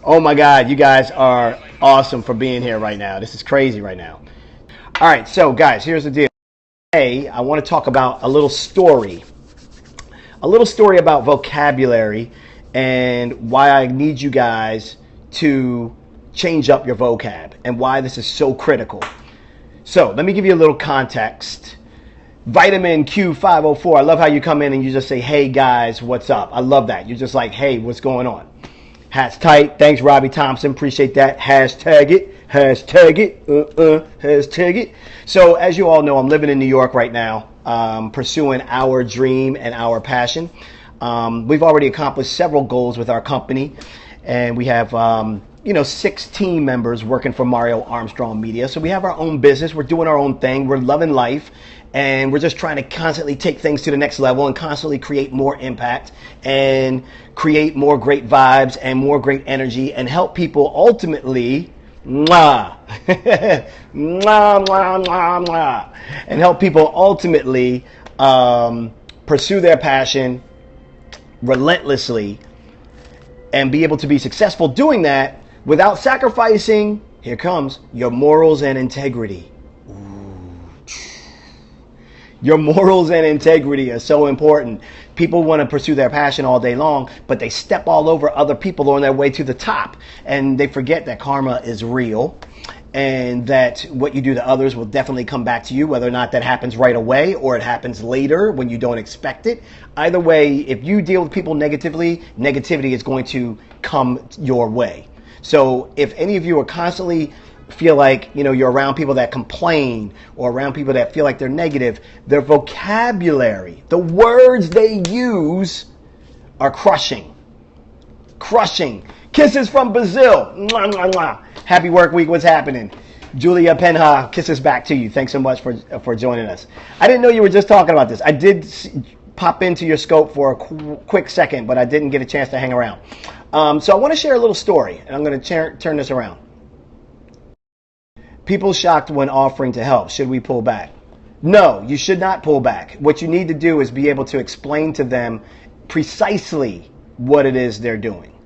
Oh my God, you guys are awesome for being here right now. This is crazy right now. All right, so guys, here's the deal. Today, I want to talk about a little story about vocabulary and why I need you guys to change up your vocab and why this is so critical. So let me give you a little context. Vitamin Q504, I love how you come in and you just say, hey guys, what's up? I love that. You're just like, hey, what's going on? Hat's tight. Thanks, Robbie Thompson. Appreciate that. Hashtag it. Hashtag it. Hashtag it. So as you all know, I'm living in New York right now, pursuing our dream and our passion. We've already accomplished several goals with our company, and we have 6 team members working for Mario Armstrong Media. So we have our own business. We're doing our own thing. We're loving life. And we're just trying to constantly take things to the next level and constantly create more impact and create more great vibes and more great energy and help people ultimately, and help people ultimately pursue their passion relentlessly and be able to be successful doing that without sacrificing, here comes, your morals and integrity. Your morals and integrity are so important. People want to pursue their passion all day long, but they step all over other people on their way to the top. And they forget that karma is real and that what you do to others will definitely come back to you, whether or not that happens right away or it happens later when you don't expect it. Either way, if you deal with people negatively, negativity is going to come your way. So if any of you are constantly feel like you're around people that complain or around people that feel like they're negative, their vocabulary, the words they use are crushing. Kisses from Brazil. Mwah, mwah, mwah. Happy work week. What's happening? Julia Penha, kisses back to you. Thanks so much for joining us. I didn't know you were just talking about this. I did pop into your scope for a quick second, but I didn't get a chance to hang around. So I want to share a little story, and I'm going to turn this around. People shocked when offering to help. Should we pull back? No, you should not pull back. What you need to do is be able to explain to them precisely what it is they're doing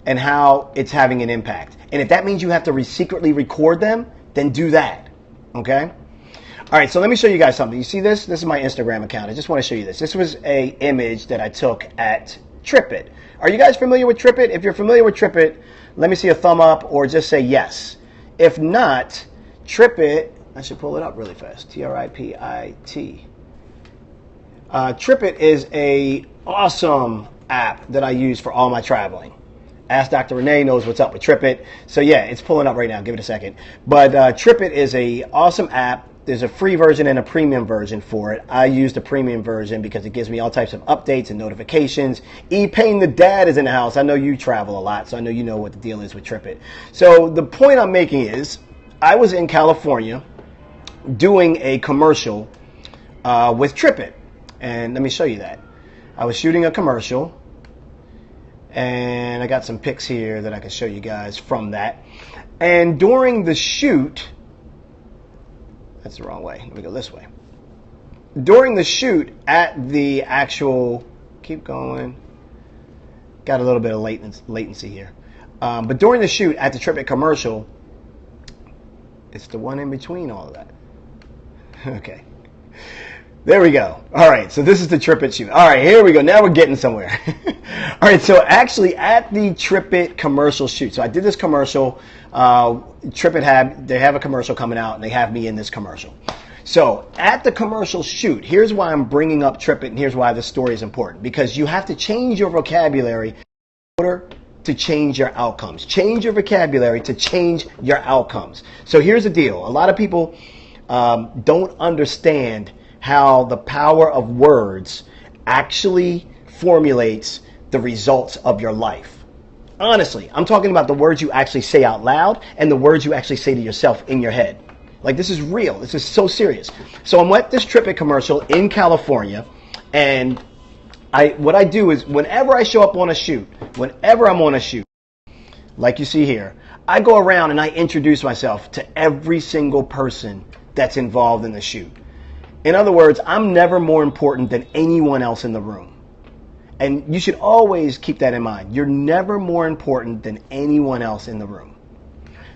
and how it's having an impact. And if that means you have to secretly record them, then do that. Okay? All right, so let me show you guys something. You see this? This is my Instagram account. I just want to show you this. This was an image that I took at TripIt. Are you guys familiar with TripIt? If you're familiar with TripIt, let me see a thumb up or just say yes. If not, TripIt, I should pull it up really fast. TripIt. TripIt is a awesome app that I use for all my traveling. Ask Dr. Renee knows what's up with TripIt. So yeah, it's pulling up right now. Give it a second. But TripIt is a awesome app. There's a free version and a premium version for it. I use the premium version because it gives me all types of updates and notifications. E-Pain the Dad is in the house. I know you travel a lot, so I know you know what the deal is with TripIt. So the point I'm making is, I was in California doing a commercial with TripIt. And let me show you that. I was shooting a commercial. And I got some pics here that I can show you guys from that. And during the shoot, that's the wrong way. Let me go this way. During the shoot at the actual, keep going. Got a little bit of latency here. But during the shoot at the TripIt commercial, it's the one in between all of that. Okay. There we go. All right. So this is the TripIt shoot. All right. Here we go. Now we're getting somewhere. All right. So actually at the TripIt commercial shoot. So I did this commercial. TripIt they have a commercial coming out and they have me in this commercial. So at the commercial shoot, here's why I'm bringing up TripIt and here's why this story is important. Because you have to change your vocabulary in order to change your outcomes. Change your vocabulary to change your outcomes. So here's the deal. A lot of people don't understand how the power of words actually formulates the results of your life. Honestly, I'm talking about the words you actually say out loud and the words you actually say to yourself in your head. Like, this is real. This is so serious. So I'm at this TripIt commercial in California, and what I do is whenever I show up on a shoot, whenever I'm on a shoot, like you see here, I go around and I introduce myself to every single person that's involved in the shoot. In other words, I'm never more important than anyone else in the room. And you should always keep that in mind. You're never more important than anyone else in the room.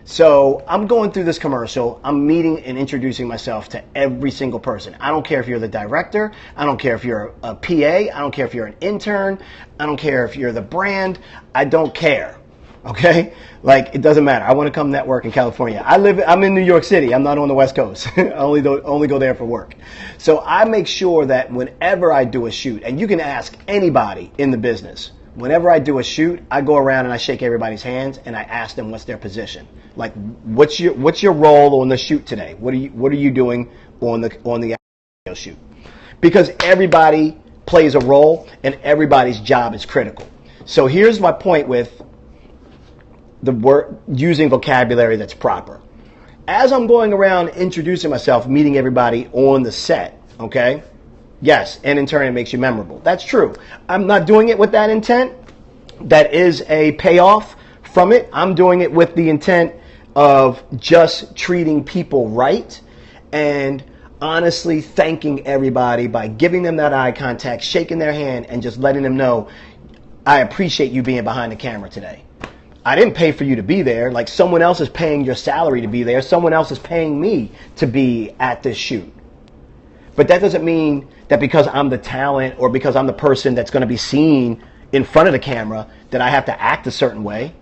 So I'm going through this commercial. I'm meeting and introducing myself to every single person. I don't care if you're the director. I don't care if you're a PA. I don't care if you're an intern. I don't care if you're the brand. I don't care. Okay? Like, it doesn't matter. I want to come network in California. I'm in New York City. I'm not on the West Coast. I only go there for work. So I make sure that whenever I do a shoot, and you can ask anybody in the business, whenever I do a shoot, I go around and I shake everybody's hands and I ask them what's their position. Like, what's your role on the shoot today? What are you doing on the shoot? Because everybody plays a role and everybody's job is critical. So here's my point with the word using vocabulary that's proper. As I'm going around introducing myself, meeting everybody on the set, okay? Yes, and in turn it makes you memorable. That's true. I'm not doing it with that intent. That is a payoff from it. I'm doing it with the intent of just treating people right and honestly thanking everybody by giving them that eye contact, shaking their hand, and just letting them know, I appreciate you being behind the camera today. I didn't pay for you to be there. Like, someone else is paying your salary to be there. Someone else is paying me to be at this shoot. But that doesn't mean that because I'm the talent or because I'm the person that's going to be seen in front of the camera that I have to act a certain way.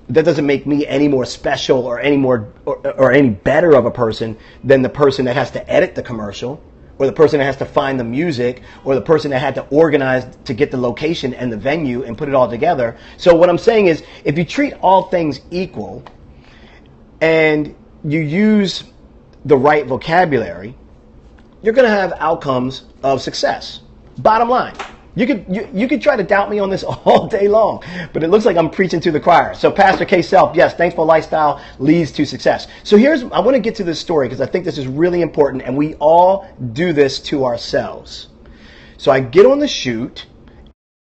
That doesn't make me any more special or any more or any better of a person than the person that has to edit the commercial, or the person that has to find the music, or the person that had to organize to get the location and the venue and put it all together. So what I'm saying is, if you treat all things equal and you use the right vocabulary, you're going to have outcomes of success. Bottom line. You could try to doubt me on this all day long, but it looks like I'm preaching to the choir. So Pastor K. Self, yes, thankful lifestyle leads to success. So I want to get to this story because I think this is really important, and we all do this to ourselves. So I get on the shoot,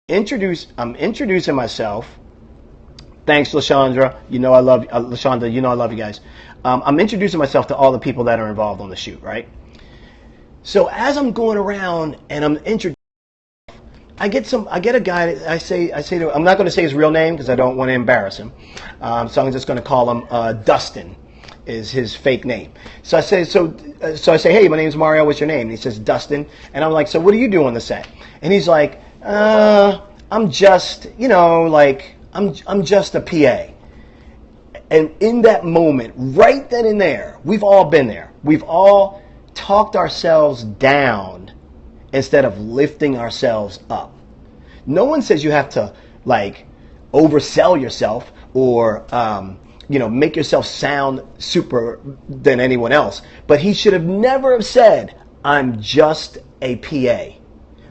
I'm introducing myself. Thanks, LaShondra. You know I love LaShondra. You know I love you guys. I'm introducing myself to all the people that are involved on the shoot, right? So as I'm going around and I'm introducing, I get a guy. I say to, I'm not going to say his real name because I don't want to embarrass him. So I'm just going to call him Dustin, is his fake name. So I say, hey, my name's Mario. What's your name? And he says Dustin, and I'm like, so what do you do on the set? And he's like, I'm just, I'm just a PA. And in that moment, right then and there, we've all been there. We've all talked ourselves down instead of lifting ourselves up. No one says you have to oversell yourself or make yourself sound super than anyone else. But he should have never have said, I'm just a PA.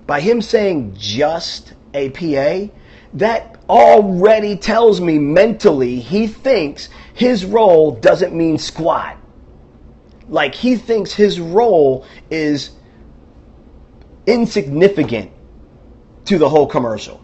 By him saying just a PA, that already tells me mentally he thinks his role doesn't mean squat. Like, he thinks his role is insignificant to the whole commercial.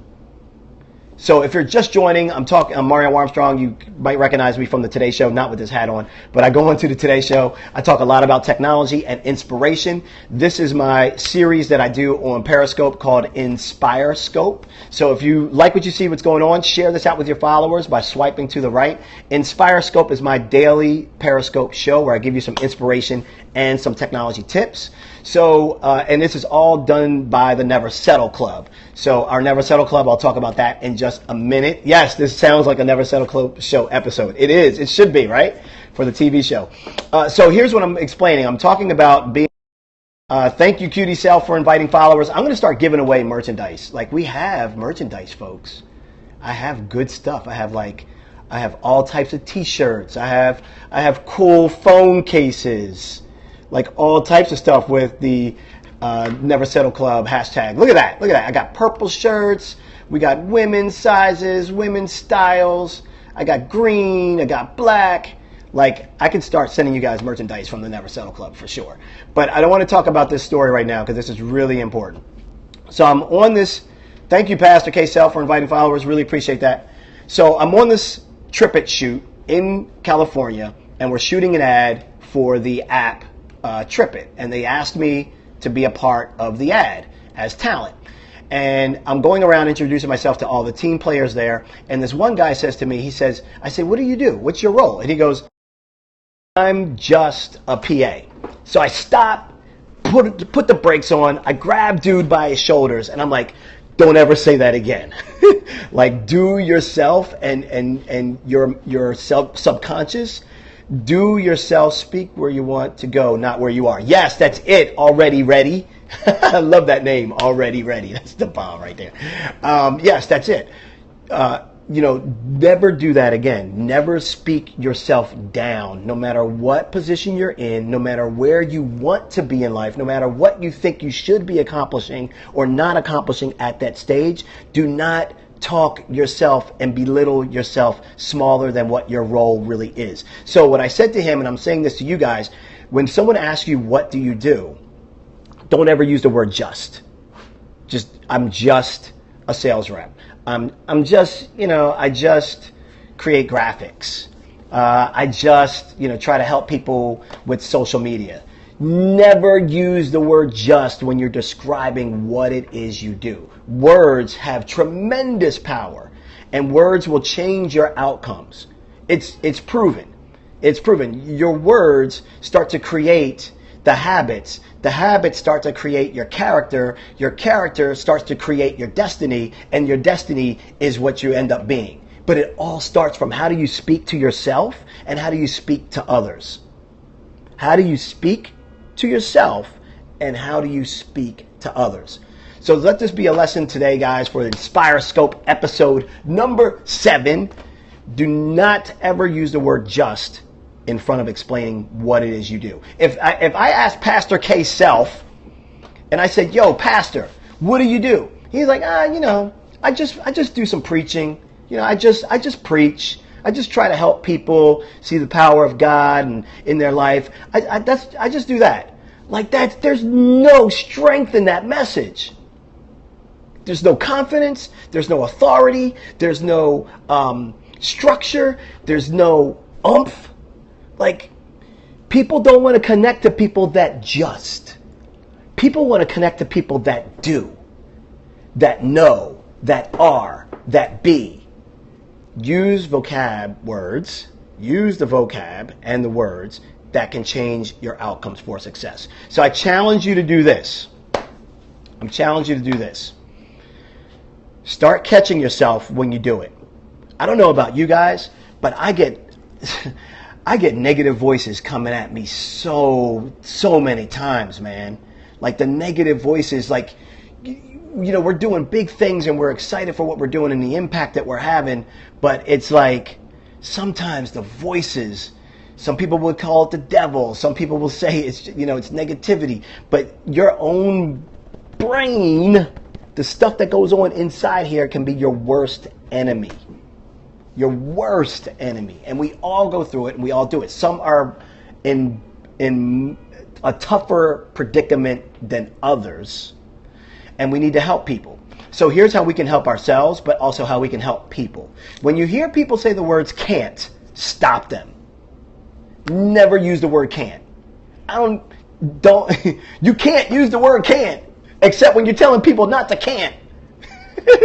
So if you're just joining, I'm Mario Armstrong. You might recognize me from the Today Show, not with this hat on, but I go into the Today Show. I talk a lot about technology and inspiration. This is my series that I do on Periscope called Inspire Scope. So if you like what you see, what's going on, share this out with your followers by swiping to the right. Inspire Scope is my daily Periscope show where I give you some inspiration and some technology tips. So, and this is all done by the Never Settle Club. So our Never Settle Club, I'll talk about that in just a minute. Yes, this sounds like a Never Settle Club show episode. It is. It should be, right? For the TV show. So here's what I'm explaining. I'm talking about being, thank you, Cutie Self, for inviting followers. I'm going to start giving away merchandise. Like, we have merchandise, folks. I have good stuff. I have all types of t-shirts. I have cool phone cases. Like, all types of stuff with the Never Settle Club hashtag. Look at that. Look at that. I got purple shirts. We got women's sizes, women's styles. I got green. I got black. Like, I can start sending you guys merchandise from the Never Settle Club for sure. But I don't want to talk about this story right now because this is really important. So I'm on this. Thank you, Pastor K. Self, for inviting followers. Really appreciate that. So I'm on this TripIt shoot in California, and we're shooting an ad for the app TripIt, and they asked me to be a part of the ad as talent. And I'm going around introducing myself to all the team players there. And this one guy says to me, I say, what do you do? What's your role? And he goes, I'm just a PA. So I stop, put the brakes on. I grab dude by his shoulders and I'm like, don't ever say that again. Like, do yourself and your subconscious, do yourself speak where you want to go, not where you are. Yes, that's it. Already ready. I love that name. Already ready. That's the bomb right there. Yes, that's it. Never do that again. Never speak yourself down, no matter what position you're in, no matter where you want to be in life, no matter what you think you should be accomplishing or not accomplishing at that stage. Do not talk yourself and belittle yourself smaller than what your role really is. So what I said to him, and I'm saying this to you guys, when someone asks you, what do you do? Don't ever use the word just. I'm just a sales rep. I'm just, I just create graphics. I just, try to help people with social media. Never use the word just when you're describing what it is you do. Words have tremendous power, and words will change your outcomes. It's proven. It's proven. Your words start to create the habits. The habits start to create your character. Your character starts to create your destiny, and your destiny is what you end up being. But it all starts from how do you speak to yourself and how do you speak to others? How do you speak to yourself and how do you speak to others? So let this be a lesson today, guys, for the Inspire Scope episode number 7. Do not ever use the word just in front of explaining what it is you do. If I ask Pastor K Self and I said, yo, Pastor, what do you do? He's like, I just do some preaching. I just preach. I just try to help people see the power of God and in their life. I just do that. Like that, there's no strength in that message. There's no confidence. There's no authority. There's no structure. There's no oomph. Like, people don't want to connect to people that just. People want to connect to people that do, that know, that are, that be. Use vocab words. Use the vocab and the words that can change your outcomes for success. So I challenge you to do this. I'm challenging you to do this. Start catching yourself when you do it. I don't know about you guys, but I get negative voices coming at me so many times, man. Like the negative voices, like, we're doing big things and we're excited for what we're doing and the impact that we're having, but it's like sometimes the voices, some people would call it the devil, some people will say it's negativity, but your own brain, the stuff that goes on inside here can be your worst enemy. Your worst enemy. And we all go through it and we all do it. Some are in a tougher predicament than others. And we need to help people. So here's how we can help ourselves, but also how we can help people. When you hear people say the words can't, stop them. Never use the word can't. You can't use the word can't, except when you're telling people not to can't.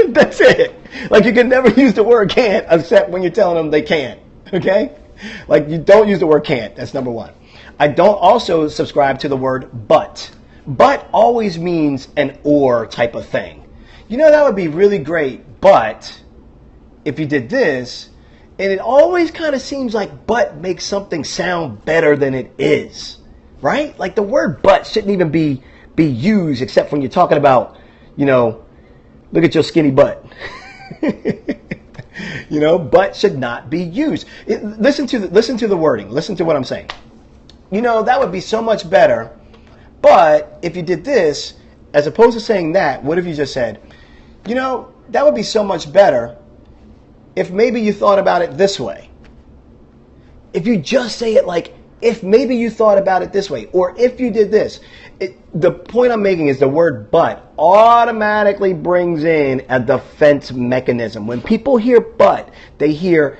That's it. Like, you can never use the word can't except when you're telling them they can't. Okay? Like, you don't use the word can't. That's number one. I don't also subscribe to the word but. But always means an or type of thing. That would be really great, but if you did this, and it always kind of seems like but makes something sound better than it is. Right? Like, the word but shouldn't even be used except when you're talking about, look at your skinny butt. But should not be used. Listen to the wording. Listen to what I'm saying. That would be so much better. But if you did this, as opposed to saying that, what if you just said, that would be so much better if maybe you thought about it this way. If you just say it like, if maybe you thought about it this way, or if you did this. The point I'm making is the word but automatically brings in a defense mechanism. When people hear but, they hear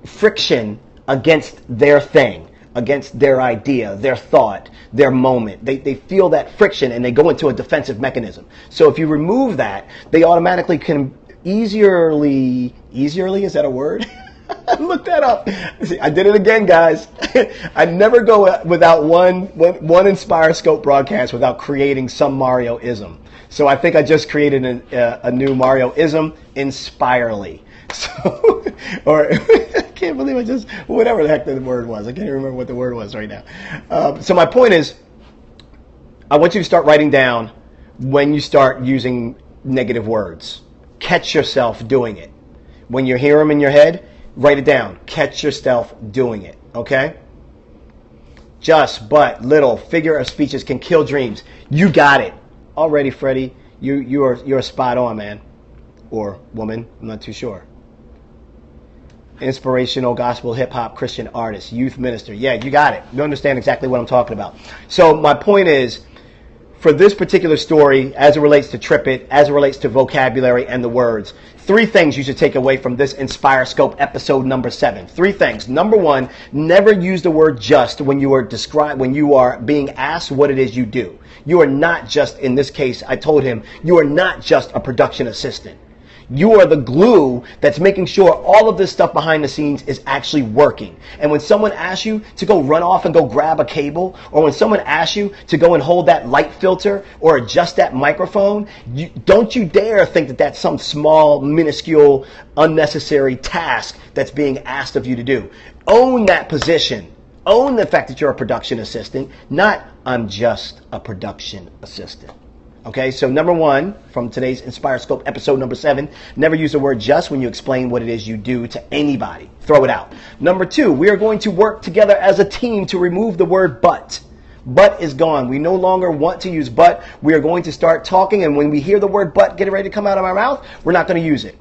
friction against their thing, against their idea, their thought, their moment. They feel that friction and they go into a defensive mechanism. So if you remove that, they automatically can easierly, is that a word? Look that up. See, I did it again, guys. I never go without one Inspire Scope broadcast without creating some Mario-ism. So I think I just created a new Mario-ism, Inspirely. So, or I can't believe whatever the heck the word was. I can't even remember what the word was right now. So my point is, I want you to start writing down when you start using negative words. Catch yourself doing it. When you hear them in your head, write it down. Catch yourself doing it, okay? Just, but, little, figure of speeches can kill dreams. You got it. Already, Freddie, you're spot on, man. Or woman, I'm not too sure. Inspirational gospel hip-hop Christian artist, youth minister. Yeah, you got it. You understand exactly what I'm talking about. So my point is, for this particular story, as it relates to TripIt, as it relates to vocabulary and the words, 3 things you should take away from this Inspire Scope episode number 7. 3 things. Number 1, never use the word just when you are being asked what it is you do. You are not just, in this case, I told him, you are not just a production assistant. You are the glue that's making sure all of this stuff behind the scenes is actually working. And when someone asks you to go run off and go grab a cable, or when someone asks you to go and hold that light filter or adjust that microphone, don't you dare think that that's some small, minuscule, unnecessary task that's being asked of you to do. Own that position. Own the fact that you're a production assistant, not I'm just a production assistant. Okay, so number 1 from today's Inspire Scope episode number 7, never use the word just when you explain what it is you do to anybody. Throw it out. Number 2, we are going to work together as a team to remove the word but. But is gone. We no longer want to use but. We are going to start talking, and when we hear the word but getting ready to come out of our mouth, we're not going to use it.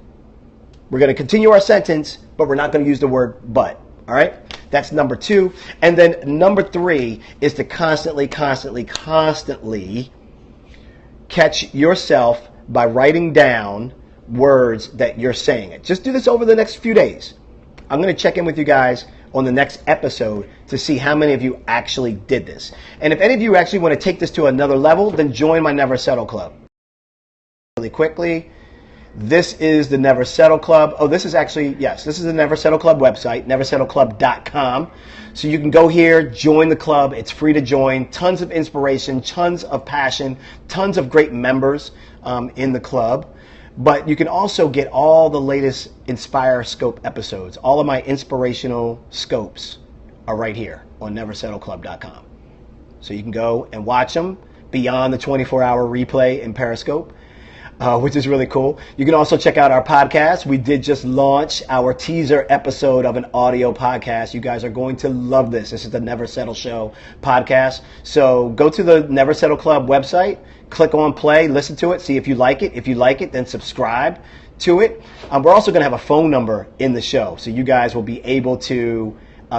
We're going to continue our sentence, but we're not going to use the word but. All right? That's number 2. And then number 3 is to constantly catch yourself by writing down words that you're saying. Just do this over the next few days. I'm going to check in with you guys on the next episode to see how many of you actually did this. And if any of you actually want to take this to another level, then join my Never Settle Club. Really quickly, this is the Never Settle Club. Oh, this is actually, yes, this is the Never Settle Club website, neversettleclub.com. So you can go here, join the club. It's free to join. Tons of inspiration, tons of passion, tons of great members in the club. But you can also get all the latest Inspire Scope episodes. All of my inspirational scopes are right here on neversettleclub.com. So you can go and watch them beyond the 24-hour replay in Periscope. Which is really cool. You can also check out our podcast. We did just launch our teaser episode of an audio podcast. You guys are going to love this. This is the Never Settle Show podcast. So go to the Never Settle Club website, click on play, listen to it, see if you like it. If you like it, then subscribe to it. We're also going to have a phone number in the show, so you guys will be able to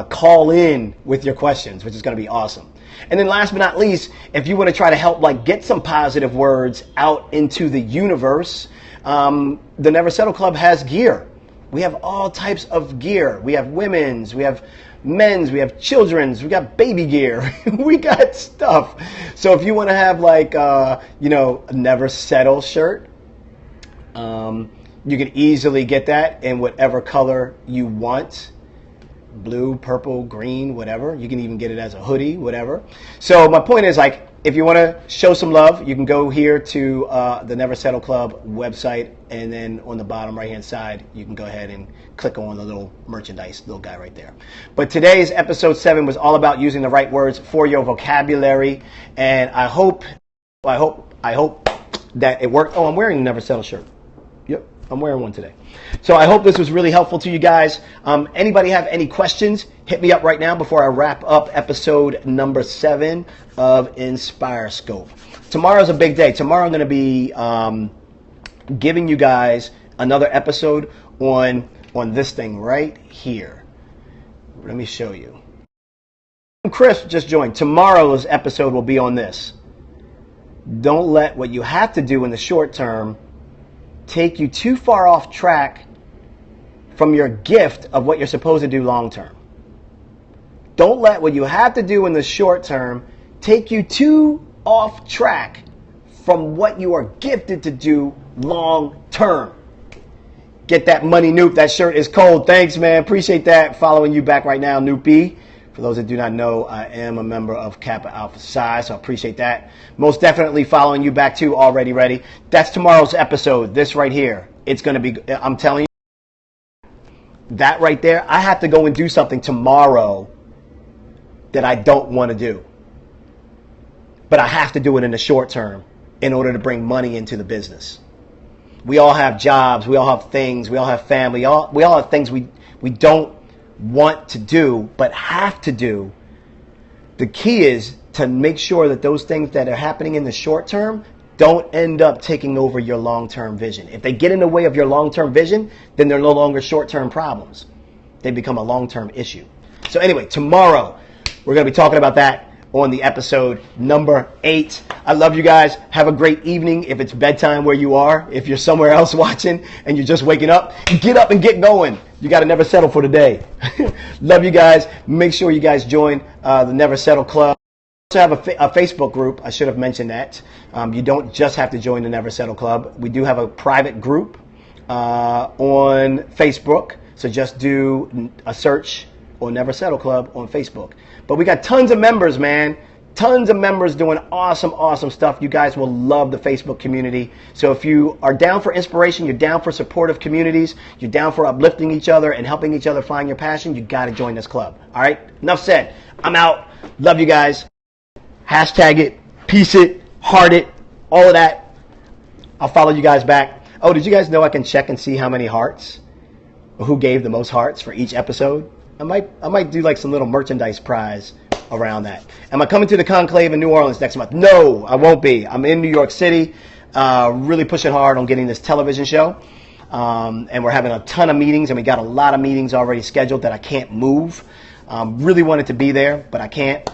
call in with your questions, which is going to be awesome. And then last but not least, if you want to try to help get some positive words out into the universe, the Never Settle Club has gear. We have all types of gear. We have women's, we have men's, we have children's, we got baby gear. We got stuff. So if you want to have a Never Settle shirt, you can easily get that in whatever color you want. Blue, purple, green, whatever. You can even get it as a hoodie, whatever. So my point is, if you want to show some love, you can go here to the Never Settle Club website, and then on the bottom right-hand side, you can go ahead and click on the little merchandise, little guy right there. But today's episode 7 was all about using the right words for your vocabulary, and I hope that it worked. Oh, I'm wearing a Never Settle shirt. Yep, I'm wearing one today. So I hope this was really helpful to you guys. Anybody have any questions? Hit me up right now before I wrap up episode number 7 of Inspire Scope. Tomorrow's a big day. Tomorrow I'm going to be giving you guys another episode on this thing right here. Let me show you. Chris just joined. Tomorrow's episode will be on this. Don't let what you have to do in the short term take you too far off track from your gift of what you're supposed to do long term. Don't let what you have to do in the short term take you too off track from what you are gifted to do long term. Get that money, Noop. That shirt is cold. Thanks, man. Appreciate that. Following you back right now, Noopy. For those that do not know, I am a member of Kappa Alpha Psi, so I appreciate that. Most definitely following you back too, already ready. That's tomorrow's episode, this right here. It's going to be, I'm telling you, that right there, I have to go and do something tomorrow that I don't want to do. But I have to do it in the short term in order to bring money into the business. We all have jobs, we all have things, we all have family, we all have things we don't want to do, but have to do. The key is to make sure that those things that are happening in the short term don't end up taking over your long-term vision. If they get in the way of your long-term vision, then they're no longer short-term problems. They become a long-term issue. So anyway, tomorrow we're going to be talking about that on the episode number 8. I love you guys. Have a great evening. If it's bedtime where you are, if you're somewhere else watching and you're just waking up, get up and get going. You got to never settle for the day. Love you guys. Make sure you guys join the Never Settle Club. We also have a Facebook group. I should have mentioned that. You don't just have to join the Never Settle Club. We do have a private group on Facebook. So just do a search on Never Settle Club on Facebook. But we got tons of members, man. Tons of members doing awesome, awesome stuff. You guys will love the Facebook community. So if you are down for inspiration, you're down for supportive communities, you're down for uplifting each other and helping each other find your passion, you got to join this club. All right? Enough said. I'm out. Love you guys. Hashtag it, peace it, heart it, all of that. I'll follow you guys back. Oh, did you guys know I can check and see how many hearts? Or who gave the most hearts for each episode? I might do like some little merchandise prize around that. Am I coming to the Conclave in New Orleans next month? No, I won't be. I'm in New York City, really pushing hard on getting this television show. And we're having a ton of meetings, and we got a lot of meetings already scheduled that I can't move. Really wanted to be there, but I can't.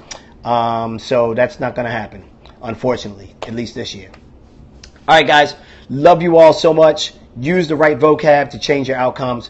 So that's not going to happen, unfortunately, at least this year. All right, guys. Love you all so much. Use the right vocab to change your outcomes.